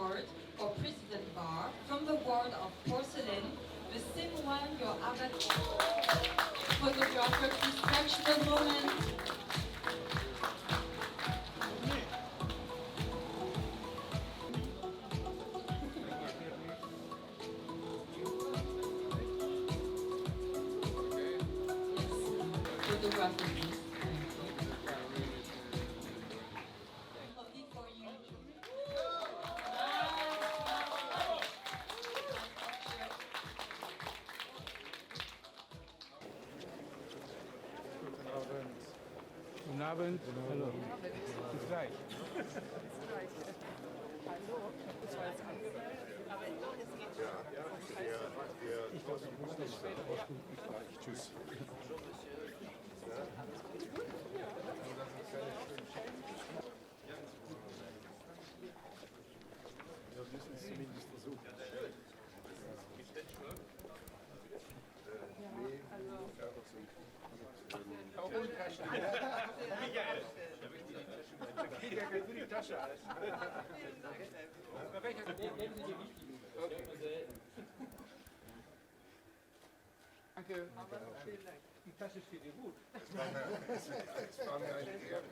Award or President Bar from the world of porcelain, the same one your avatar. Photographer, please catch the moment. Photographer, please. Lovely for you. Guten Abend. Hallo. Bis gleich. Hallo, das war jetzt angemeldet, aber es geht schon. Ich glaube, ich muss noch später. Bis gleich. Tschüss. Wir müssen es zumindest versuchen. Die Tasche alles. Danke. Die Tasche steht dir gut. Das war mir eine Ehre.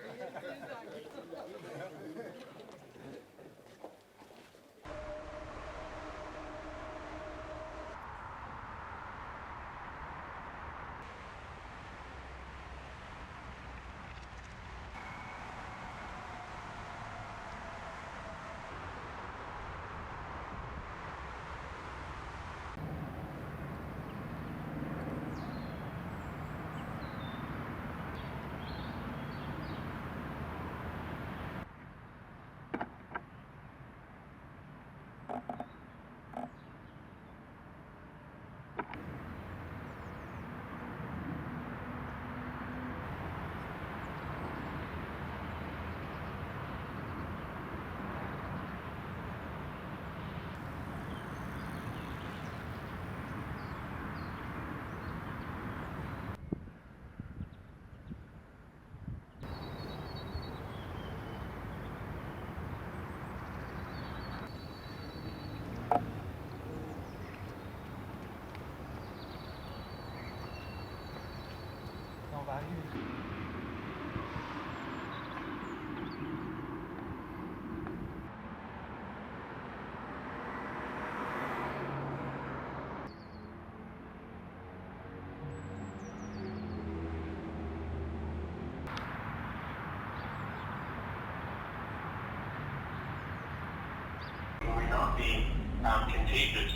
We're not being contagious.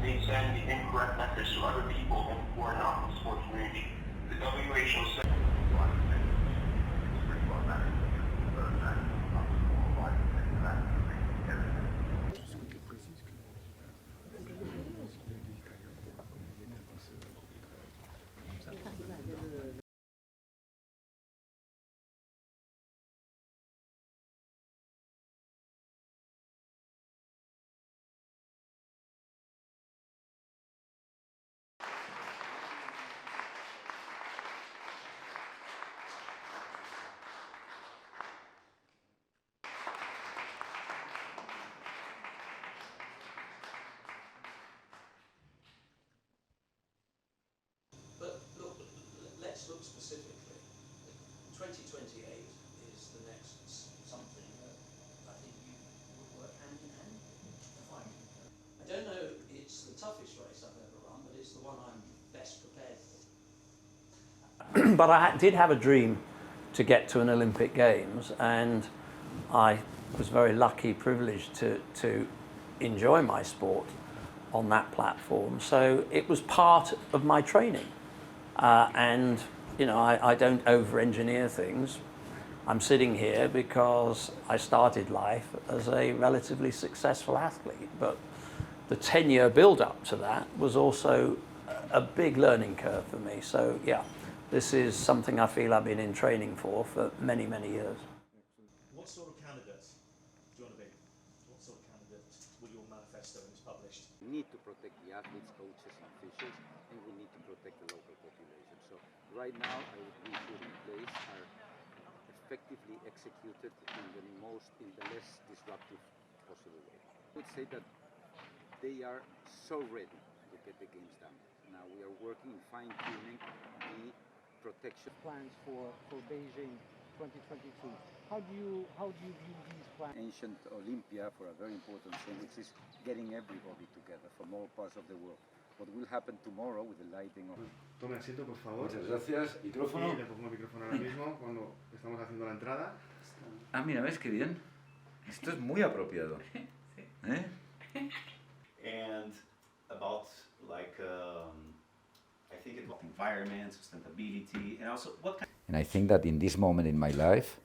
They send the incorrect message to other people who are not in the sports community. The WHO said let's look specifically. 2028 is the next something that I think you would work hand in hand to find. I don't know it's the toughest race I've ever run, but it's the one I'm best prepared for. But I did have a dream to get to an Olympic Games, and I was very lucky, privileged to enjoy my sport on that platform. So it was part of my training. And you know, I don't over-engineer things. I'm sitting here because I started life as a relatively successful athlete, but the 10-year build-up to that was also a big learning curve for me. So yeah, this is something I feel I've been in training for many, many years. What sort of candidate do you want to be? What sort of candidate will your manifesto when it's published? We need to protect the athletes, coaches, and officials, and we need to protect the local population. So right now, I would be put in place are effectively executed in the less disruptive possible way. would say that they are so ready to get the games done. Now we are working in fine-tuning the protection plans for Beijing 2022. How do you view these plans? Ancient Olympia for a very important thing, which is getting everybody together from all parts of the world. What will happen tomorrow with the lighting of... Tome asiento, por favor. Muchas gracias. Micrófono. Y le pongo el micrófono ahora mismo cuando estamos haciendo la entrada. Ah, mira, ¿ves qué bien? Esto es muy apropiado. ¿Eh? And about like I think about environment, sustainability, and also what kind. And I think that in this moment in my life,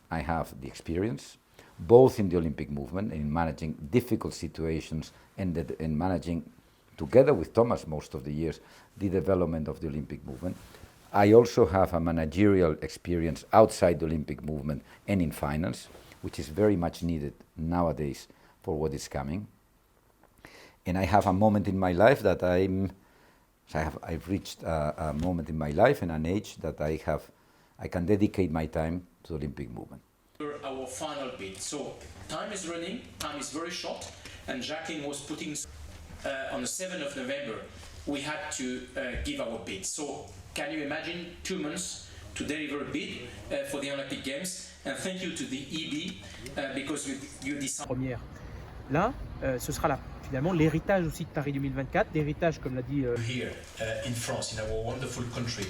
I have the experience, both in the Olympic movement, in managing difficult situations, and in managing, together with Thomas most of the years, the development of the Olympic movement. I also have a managerial experience outside the Olympic movement and in finance, which is very much needed nowadays for what is coming. And I have a moment in my life that I've reached a moment in my life and an age that I can dedicate my time to the Olympic movement. Our final bid. So time is running, time is very short, and Jacqueline was putting on the 7th of November, we had to give our bid. So can you imagine 2 months to deliver a bid for the Olympic Games? And thank you to the EB because you decided. Première. Là, ce sera finalement l'héritage aussi de Paris 2024, l'héritage comme l'a dit. Here in France, in our wonderful country,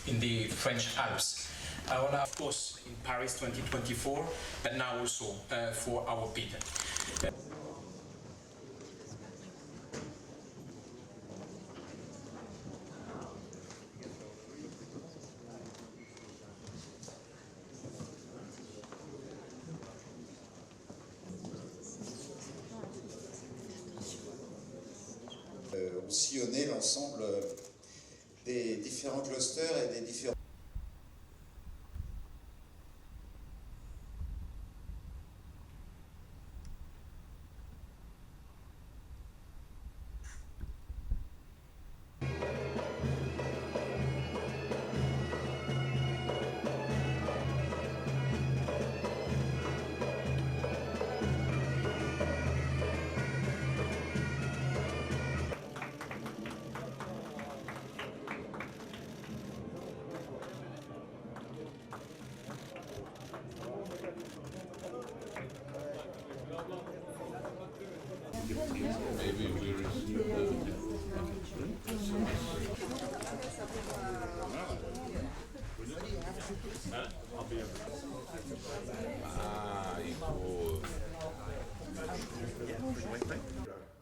in the French Alps. Of course, in Paris 2024, but now also for our bid. Sillonner l'ensemble des différents clusters et des différents...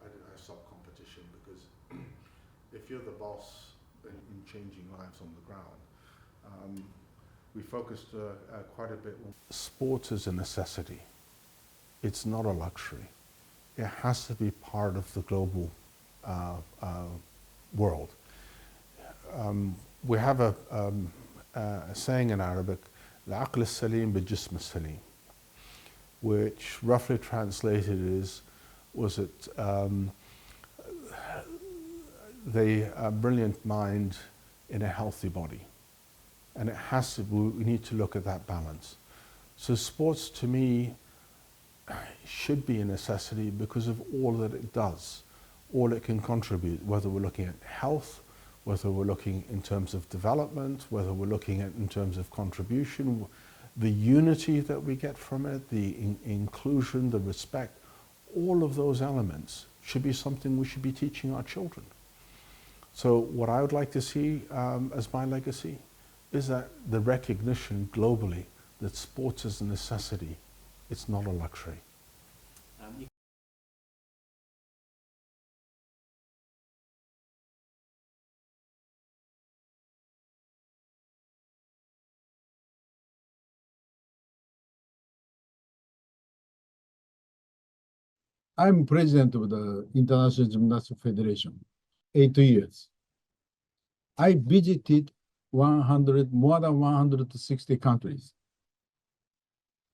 I stop competition because if you're the boss in changing lives on the ground, we focused quite a bit. Sport is a necessity. It's not a luxury. It has to be part of the global world. We have a saying in Arabic, العقل السليم بالجسم السليم, which roughly translated was it the brilliant mind in a healthy body. And it has to, we need to look at that balance. So sports to me should be a necessity because of all that it does, all it can contribute, whether we're looking at health, whether we're looking in terms of development, whether we're looking at in terms of contribution, the unity that we get from it, the inclusion, the respect, all of those elements should be something we should be teaching our children. So what I would like to see as my legacy is that the recognition globally that sports is a necessity, it's not a luxury. I'm president of the International Gymnastics Federation, 8 years. I visited more than 160 countries.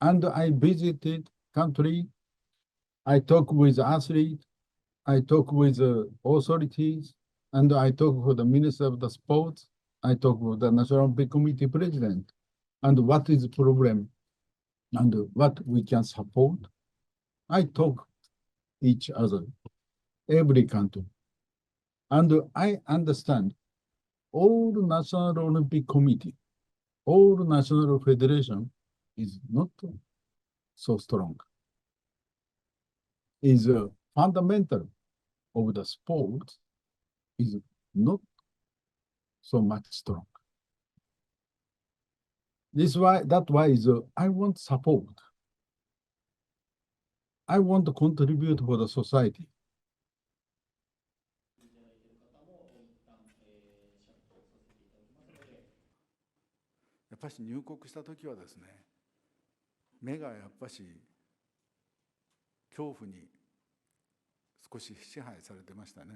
And I visited country, I talk with athletes, I talk with authorities, and I talk with the Minister of the Sports, I talk with the National Olympic Committee President, and what is the problem, and what we can support. I talk each other, every country. And I understand all National Olympic Committee, all national federation is not so strong. Is fundamental of the sport is not so much strong. That's why I want support. I want to contribute for the society. やっぱし入国した時はですね、目がやっぱし恐怖に少し支配されてましたね。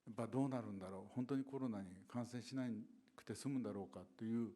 やっぱどうなるんだろう、本当にコロナに感染しなくて済むんだろうかという